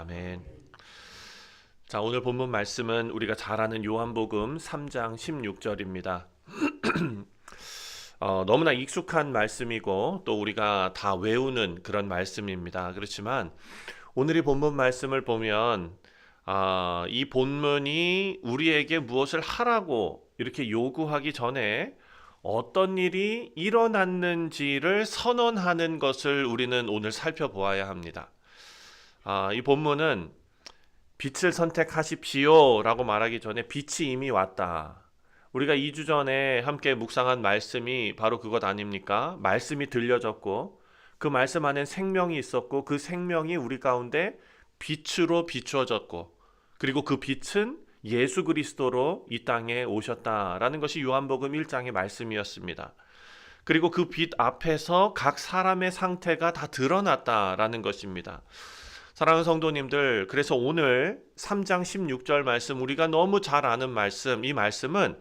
아멘. 자, 오늘 본문 말씀은 우리가 잘 아는 요한복음 3장 16절입니다. 너무나 익숙한 말씀이고 또 우리가 다 외우는 그런 말씀입니다. 그렇지만 오늘 이 본문 말씀을 보면 이 본문이 우리에게 무엇을 하라고 이렇게 요구하기 전에 어떤 일이 일어났는지를 선언하는 것을 우리는 오늘 살펴보아야 합니다. 이 본문은 빛을 선택하십시오 라고 말하기 전에 빛이 이미 왔다. 우리가 2주 전에 함께 묵상한 말씀이 바로 그것 아닙니까? 말씀이 들려졌고 그 말씀 안에 생명이 있었고 그 생명이 우리 가운데 빛으로 비추어졌고 그리고 그 빛은 예수 그리스도로 이 땅에 오셨다라는 것이 요한복음 1장의 말씀이었습니다. 그리고 그 빛 앞에서 각 사람의 상태가 다 드러났다라는 것입니다. 사랑하는 성도님들, 그래서 오늘 3장 16절 말씀, 우리가 너무 잘 아는 말씀, 이 말씀은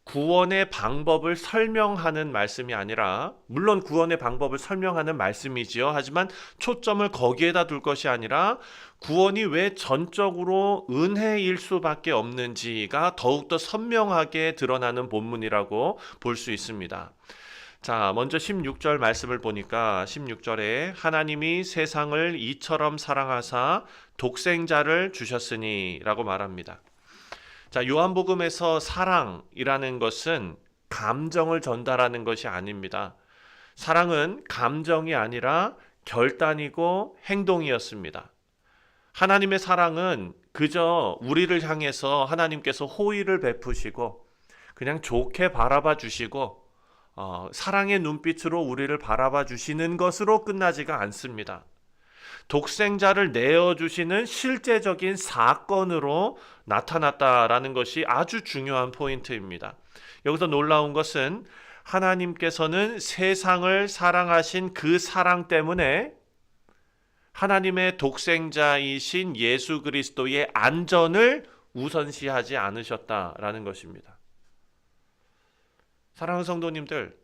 구원의 방법을 설명하는 말씀이 아니라, 물론 구원의 방법을 설명하는 말씀이지요. 하지만 초점을 거기에다 둘 것이 아니라 구원이 왜 전적으로 은혜일 수밖에 없는지가 더욱더 선명하게 드러나는 본문이라고 볼 수 있습니다. 자, 먼저 16절 말씀을 보니까 16절에 하나님이 세상을 이처럼 사랑하사 독생자를 주셨으니 라고 말합니다. 자, 요한복음에서 사랑이라는 것은 감정을 전달하는 것이 아닙니다. 사랑은 감정이 아니라 결단이고 행동이었습니다. 하나님의 사랑은 그저 우리를 향해서 하나님께서 호의를 베푸시고 그냥 좋게 바라봐 주시고 사랑의 눈빛으로 우리를 바라봐 주시는 것으로 끝나지가 않습니다. 독생자를 내어주시는 실제적인 사건으로 나타났다라는 것이 아주 중요한 포인트입니다. 여기서 놀라운 것은 하나님께서는 세상을 사랑하신 그 사랑 때문에 하나님의 독생자이신 예수 그리스도의 안전을 우선시하지 않으셨다라는 것입니다. 사랑하는 성도님들,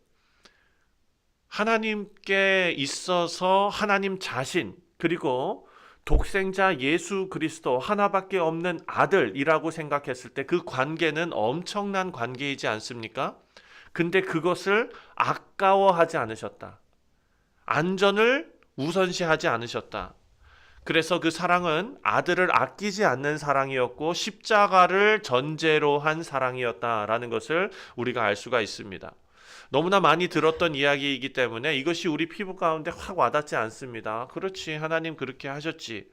하나님께 있어서 하나님 자신 그리고 독생자 예수 그리스도 하나밖에 없는 아들이라고 생각했을 때 그 관계는 엄청난 관계이지 않습니까? 근데 그것을 아까워하지 않으셨다. 안전을 우선시하지 않으셨다. 그래서 그 사랑은 아들을 아끼지 않는 사랑이었고 십자가를 전제로 한 사랑이었다라는 것을 우리가 알 수가 있습니다. 너무나 많이 들었던 이야기이기 때문에 이것이 우리 피부 가운데 확 와닿지 않습니다. 그렇지, 하나님 그렇게 하셨지.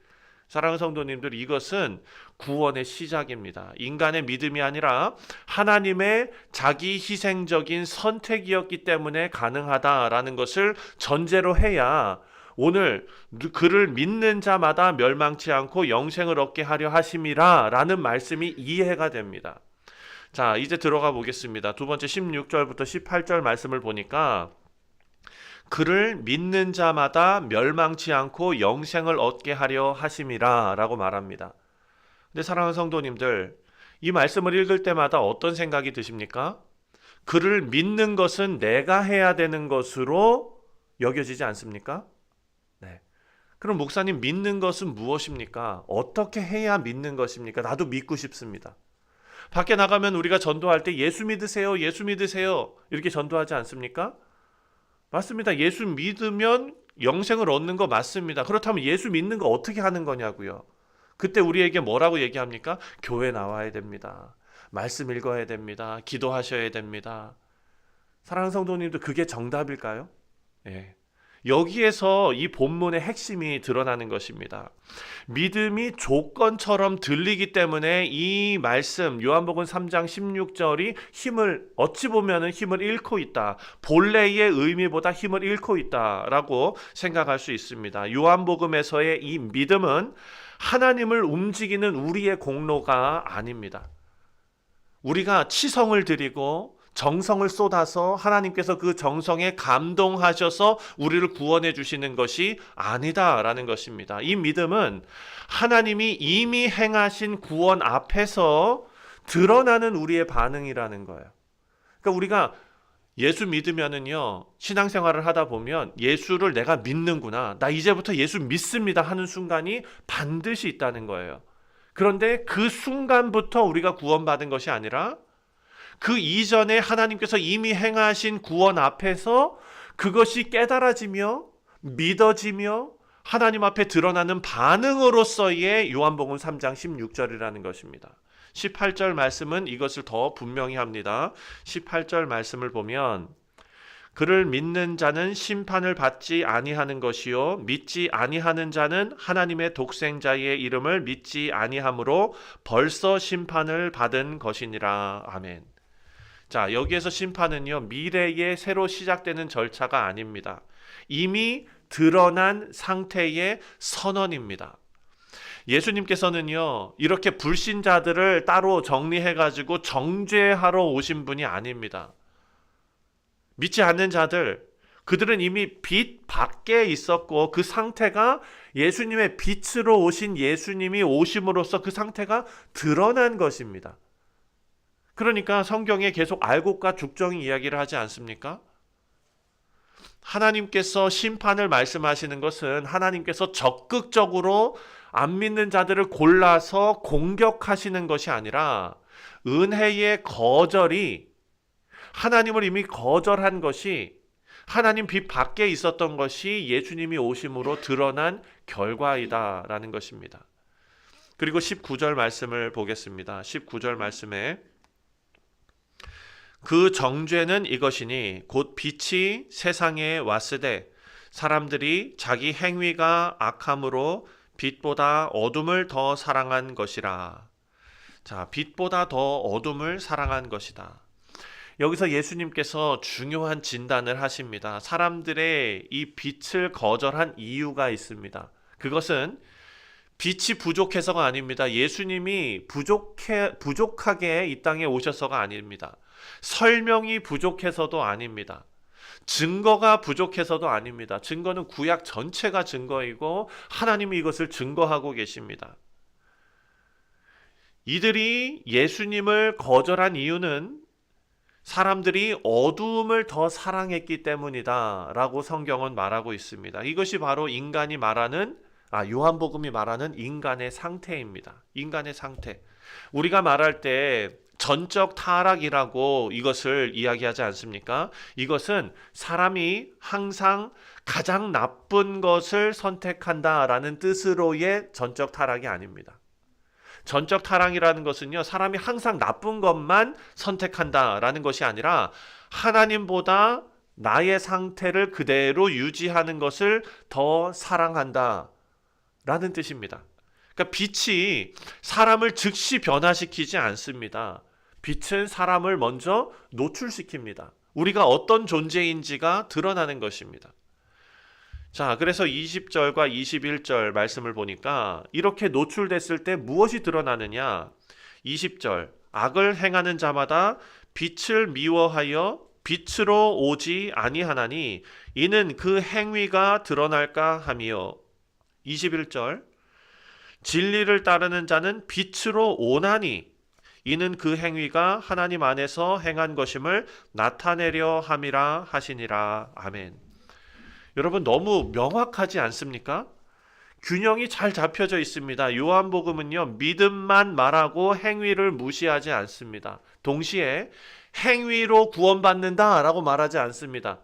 사랑하는 성도님들, 이것은 구원의 시작입니다. 인간의 믿음이 아니라 하나님의 자기 희생적인 선택이었기 때문에 가능하다라는 것을 전제로 해야 오늘 그를 믿는 자마다 멸망치 않고 영생을 얻게 하려 하심이라 라는 말씀이 이해가 됩니다. 자, 이제 들어가 보겠습니다. 두 번째 16절부터 18절 말씀을 보니까 그를 믿는 자마다 멸망치 않고 영생을 얻게 하려 하심이라 라고 말합니다. 근데 사랑하는 성도님들, 이 말씀을 읽을 때마다 어떤 생각이 드십니까? 그를 믿는 것은 내가 해야 되는 것으로 여겨지지 않습니까? 네. 그럼 목사님, 믿는 것은 무엇입니까? 어떻게 해야 믿는 것입니까? 나도 믿고 싶습니다. 밖에 나가면 우리가 전도할 때 예수 믿으세요, 예수 믿으세요 이렇게 전도하지 않습니까? 맞습니다. 예수 믿으면 영생을 얻는 거 맞습니다. 그렇다면 예수 믿는 거 어떻게 하는 거냐고요. 그때 우리에게 뭐라고 얘기합니까? 교회 나와야 됩니다. 말씀 읽어야 됩니다. 기도하셔야 됩니다. 사랑하는 성도님도 그게 정답일까요? 예. 여기에서 이 본문의 핵심이 드러나는 것입니다. 믿음이 조건처럼 들리기 때문에 이 말씀 요한복음 3장 16절이 어찌 보면 힘을 잃고 있다. 본래의 의미보다 힘을 잃고 있다라고 생각할 수 있습니다. 요한복음에서의 이 믿음은 하나님을 움직이는 우리의 공로가 아닙니다. 우리가 치성을 드리고 정성을 쏟아서 하나님께서 그 정성에 감동하셔서 우리를 구원해 주시는 것이 아니다라는 것입니다. 이 믿음은 하나님이 이미 행하신 구원 앞에서 드러나는 우리의 반응이라는 거예요. 그러니까 우리가 예수 믿으면은요, 신앙생활을 하다 보면 예수를 내가 믿는구나, 나 이제부터 예수 믿습니다 하는 순간이 반드시 있다는 거예요. 그런데 그 순간부터 우리가 구원받은 것이 아니라 그 이전에 하나님께서 이미 행하신 구원 앞에서 그것이 깨달아지며 믿어지며 하나님 앞에 드러나는 반응으로서의 요한복음 3장 16절이라는 것입니다. 18절 말씀은 이것을 더 분명히 합니다. 18절 말씀을 보면 그를 믿는 자는 심판을 받지 아니하는 것이요 믿지 아니하는 자는 하나님의 독생자의 이름을 믿지 아니함으로 벌써 심판을 받은 것이니라. 아멘. 자, 여기에서 심판은요, 미래에 새로 시작되는 절차가 아닙니다. 이미 드러난 상태의 선언입니다. 예수님께서는요, 이렇게 불신자들을 따로 정리해가지고 정죄하러 오신 분이 아닙니다. 믿지 않는 자들, 그들은 이미 빛 밖에 있었고 그 상태가 예수님의 빛으로 오신 예수님이 오심으로써 그 상태가 드러난 것입니다. 그러니까 성경에 계속 알곡과 죽정이 이야기를 하지 않습니까? 하나님께서 심판을 말씀하시는 것은 하나님께서 적극적으로 안 믿는 자들을 골라서 공격하시는 것이 아니라 은혜의 거절이, 하나님을 이미 거절한 것이, 하나님 빛 밖에 있었던 것이 예수님이 오심으로 드러난 결과이다라는 것입니다. 그리고 19절 말씀을 보겠습니다. 19절 말씀에 그 정죄는 이것이니 곧 빛이 세상에 왔으되 사람들이 자기 행위가 악함으로 빛보다 어둠을 더 사랑한 것이라. 자, 빛보다 더 어둠을 사랑한 것이다. 여기서 예수님께서 중요한 진단을 하십니다. 사람들의 이 빛을 거절한 이유가 있습니다. 그것은 빛이 부족해서가 아닙니다. 예수님이 부족하게 이 땅에 오셔서가 아닙니다. 설명이 부족해서도 아닙니다. 증거가 부족해서도 아닙니다. 증거는 구약 전체가 증거이고 하나님이 이것을 증거하고 계십니다. 이들이 예수님을 거절한 이유는 사람들이 어두움을 더 사랑했기 때문이다 라고 성경은 말하고 있습니다. 이것이 바로 인간이 말하는, 요한복음이 말하는 인간의 상태입니다. 인간의 상태. 우리가 말할 때 전적 타락이라고 이것을 이야기하지 않습니까? 이것은 사람이 항상 가장 나쁜 것을 선택한다라는 뜻으로의 전적 타락이 아닙니다. 전적 타락이라는 것은요, 사람이 항상 나쁜 것만 선택한다라는 것이 아니라 하나님보다 나의 상태를 그대로 유지하는 것을 더 사랑한다라는 뜻입니다. 그러니까 빛이 사람을 즉시 변화시키지 않습니다. 빛은 사람을 먼저 노출시킵니다. 우리가 어떤 존재인지가 드러나는 것입니다. 자, 그래서 20절과 21절 말씀을 보니까 이렇게 노출됐을 때 무엇이 드러나느냐? 20절, 악을 행하는 자마다 빛을 미워하여 빛으로 오지 아니하나니 이는 그 행위가 드러날까 하며, 21절, 진리를 따르는 자는 빛으로 오나니 이는 그 행위가 하나님 안에서 행한 것임을 나타내려 함이라 하시니라. 아멘. 여러분, 너무 명확하지 않습니까? 균형이 잘 잡혀져 있습니다. 요한복음은요, 믿음만 말하고 행위를 무시하지 않습니다. 동시에 행위로 구원받는다라고 말하지 않습니다.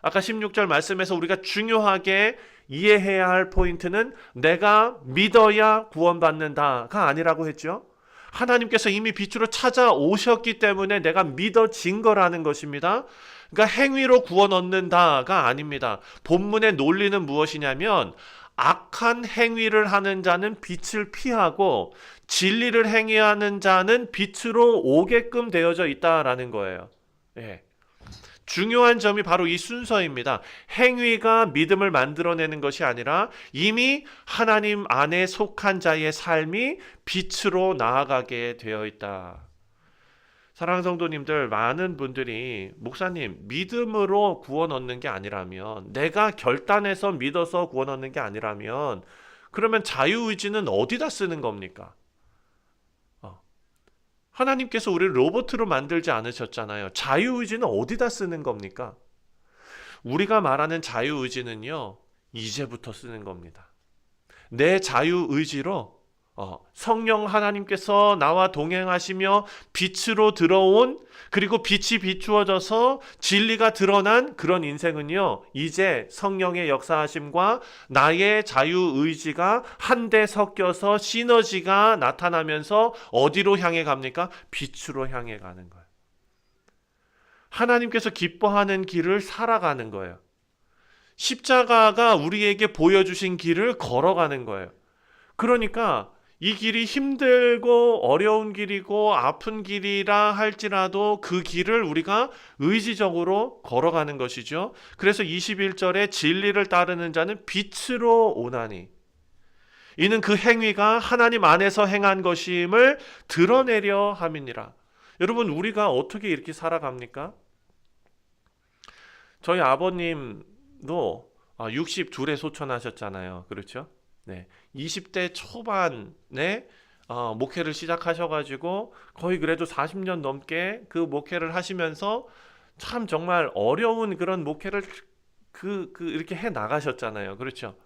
아까 16절 말씀에서 우리가 중요하게 이해해야 할 포인트는 내가 믿어야 구원받는다가 아니라고 했죠. 하나님께서 이미 빛으로 찾아오셨기 때문에 내가 믿어진 거라는 것입니다. 그러니까 행위로 구원 얻는다가 아닙니다. 본문의 논리는 무엇이냐면 악한 행위를 하는 자는 빛을 피하고 진리를 행위하는 자는 빛으로 오게끔 되어져 있다라는 거예요. 예. 중요한 점이 바로 이 순서입니다. 행위가 믿음을 만들어내는 것이 아니라 이미 하나님 안에 속한 자의 삶이 빛으로 나아가게 되어 있다. 사랑하는 성도님들, 많은 분들이 목사님, 믿음으로 구원 얻는 게 아니라면, 내가 결단해서 믿어서 구원 얻는 게 아니라면 그러면 자유의지는 어디다 쓰는 겁니까? 하나님께서 우리를 로봇으로 만들지 않으셨잖아요. 자유의지는 어디다 쓰는 겁니까? 우리가 말하는 자유의지는요, 이제부터 쓰는 겁니다. 내 자유의지로 성령 하나님께서 나와 동행하시며 빛으로 들어온, 그리고 빛이 비추어져서 진리가 드러난 그런 인생은요, 이제 성령의 역사하심과 나의 자유의지가 한데 섞여서 시너지가 나타나면서 어디로 향해 갑니까? 빛으로 향해 가는 거예요. 하나님께서 기뻐하는 길을 살아가는 거예요. 십자가가 우리에게 보여주신 길을 걸어가는 거예요. 그러니까 이 길이 힘들고 어려운 길이고 아픈 길이라 할지라도 그 길을 우리가 의지적으로 걸어가는 것이죠. 그래서 21절에 진리를 따르는 자는 빛으로 오나니, 이는 그 행위가 하나님 안에서 행한 것임을 드러내려 함이니라. 여러분, 우리가 어떻게 이렇게 살아갑니까? 저희 아버님도 62에 소천하셨잖아요. 그렇죠? 네. 20대 초반에 목회를 시작하셔가지고 거의 그래도 40년 넘게 그 목회를 하시면서 참 정말 어려운 그런 목회를 이렇게 해 나가셨잖아요. 그렇죠?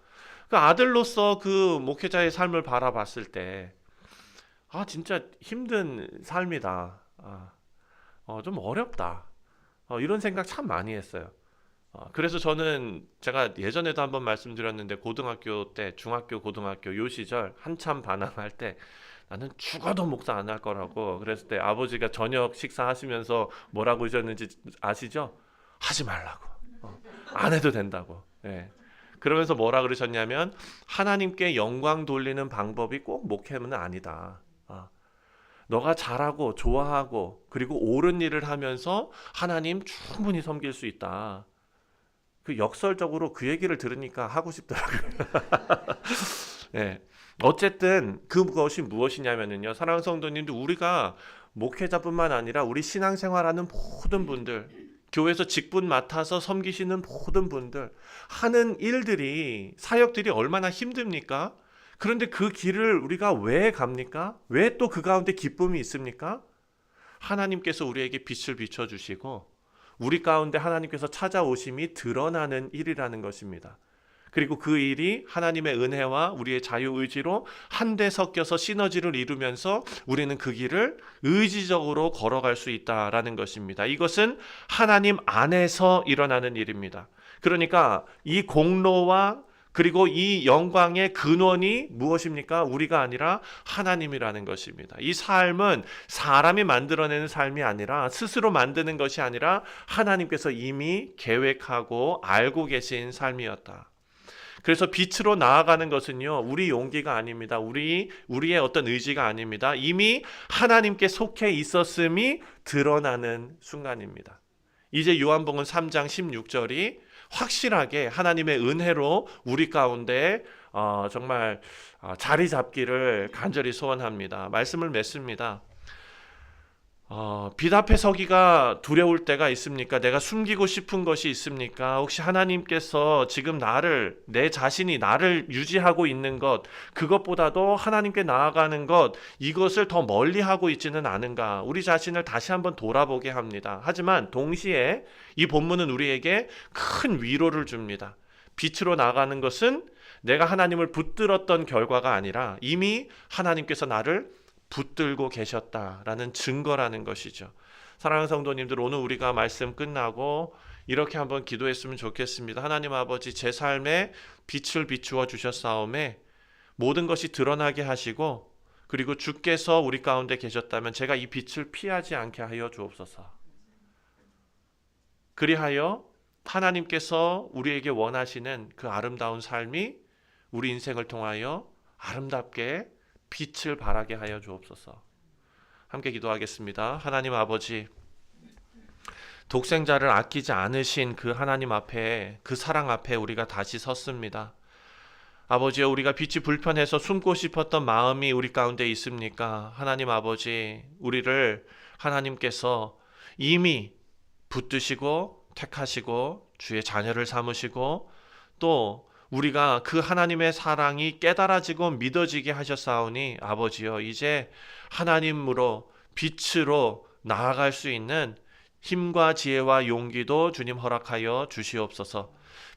그 아들로서 그 목회자의 삶을 바라봤을 때, 진짜 힘든 삶이다. 좀 어렵다. 이런 생각 참 많이 했어요. 그래서 저는 제가 예전에도 한번 말씀드렸는데, 고등학교 때, 중학교, 고등학교 요 시절 한참 반항할 때 나는 죽어도 목사 안 할 거라고 그랬을 때 아버지가 저녁 식사하시면서 뭐라고 하셨는지 아시죠? 하지 말라고. 안 해도 된다고. 예. 그러면서 뭐라 그러셨냐면, 하나님께 영광 돌리는 방법이 꼭 목회는 아니다. 너가 잘하고 좋아하고 그리고 옳은 일을 하면서 하나님 충분히 섬길 수 있다. 그 역설적으로 그 얘기를 들으니까 하고 싶더라고요. 네. 어쨌든 그것이 무엇이냐면요, 사랑하는 성도님들, 우리가 목회자뿐만 아니라 우리 신앙생활하는 모든 분들, 교회에서 직분 맡아서 섬기시는 모든 분들 하는 일들이, 사역들이 얼마나 힘듭니까? 그런데 그 길을 우리가 왜 갑니까? 왜 또 그 가운데 기쁨이 있습니까? 하나님께서 우리에게 빛을 비춰주시고 우리 가운데 하나님께서 찾아오심이 드러나는 일이라는 것입니다. 그리고 그 일이 하나님의 은혜와 우리의 자유의지로 한데 섞여서 시너지를 이루면서 우리는 그 길을 의지적으로 걸어갈 수 있다라는 것입니다. 이것은 하나님 안에서 일어나는 일입니다. 그러니까 이 공로와 그리고 이 영광의 근원이 무엇입니까? 우리가 아니라 하나님이라는 것입니다. 이 삶은 사람이 만들어내는 삶이 아니라, 스스로 만드는 것이 아니라 하나님께서 이미 계획하고 알고 계신 삶이었다. 그래서 빛으로 나아가는 것은요, 우리 용기가 아닙니다. 우리의 어떤 의지가 아닙니다. 이미 하나님께 속해 있었음이 드러나는 순간입니다. 이제 요한복음 3장 16절이 확실하게 하나님의 은혜로 우리 가운데 정말 자리 잡기를 간절히 소원합니다. 말씀을 맺습니다. 빛 앞에 서기가 두려울 때가 있습니까? 내가 숨기고 싶은 것이 있습니까? 혹시 하나님께서 지금 내 자신이 나를 유지하고 있는 것, 그것보다도 하나님께 나아가는 것, 이것을 더 멀리 하고 있지는 않은가? 우리 자신을 다시 한번 돌아보게 합니다. 하지만 동시에 이 본문은 우리에게 큰 위로를 줍니다. 빛으로 나가는 것은 내가 하나님을 붙들었던 결과가 아니라 이미 하나님께서 나를 붙들고 계셨다라는 증거라는 것이죠. 사랑하는 성도님들, 오늘 우리가 말씀 끝나고 이렇게 한번 기도했으면 좋겠습니다. 하나님 아버지, 제 삶에 빛을 비추어 주셨사오매 모든 것이 드러나게 하시고, 그리고 주께서 우리 가운데 계셨다면 제가 이 빛을 피하지 않게 하여 주옵소서. 그리하여 하나님께서 우리에게 원하시는 그 아름다운 삶이 우리 인생을 통하여 아름답게 빛을 발하게 하여 주옵소서. 함께 기도하겠습니다. 하나님 아버지, 독생자를 아끼지 않으신 그 하나님 앞에, 그 사랑 앞에 우리가 다시 섰습니다. 아버지여, 우리가 빛이 불편해서 숨고 싶었던 마음이 우리 가운데 있습니까? 하나님 아버지, 우리를 하나님께서 이미 붙드시고 택하시고 주의 자녀를 삼으시고, 또 우리가 그 하나님의 사랑이 깨달아지고 믿어지게 하셨사오니 아버지여, 이제 하나님으로 빛으로 나아갈 수 있는 힘과 지혜와 용기도 주님 허락하여 주시옵소서.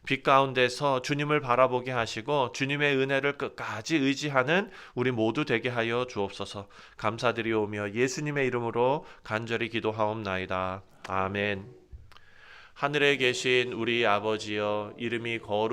빛 가운데서 주님을 바라보게 하시고 주님의 은혜를 끝까지 의지하는 우리 모두 되게 하여 주옵소서. 감사드리오며 예수님의 이름으로 간절히 기도하옵나이다. 아멘. 하늘에 계신 우리 아버지여, 이름이 거룩